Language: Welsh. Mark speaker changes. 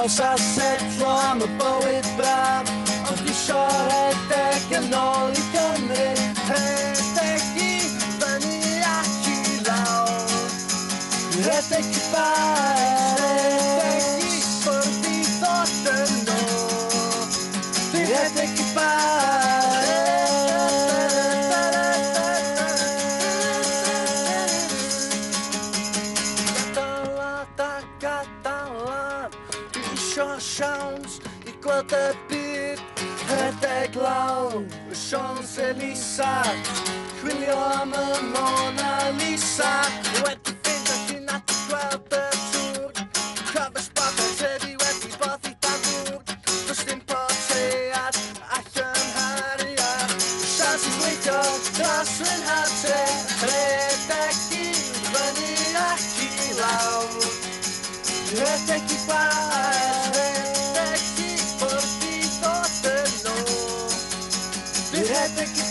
Speaker 1: draws a setlo am y bywyd braf, ond isio rhedeg yn ôl I Gymru. Rhedeg I fyny ac I lawr, rhedeg I bar, rhedeg I bwrdd I ddod yn ôl, rhedeg I bar. Siawns I gweld y byd, rhedeg lawr y Champs-Élysées, chwilio am y Mona Lisa. Wedi fynd ag un at gweld y tŵr, cofres bod y trefi wedi boddi dan ddŵr. Does dim portread allan hario, siawns I gleidio dros fy nhatre, rhedeg I fyny ac I lawr, rhedeg I bar. Rhedeg I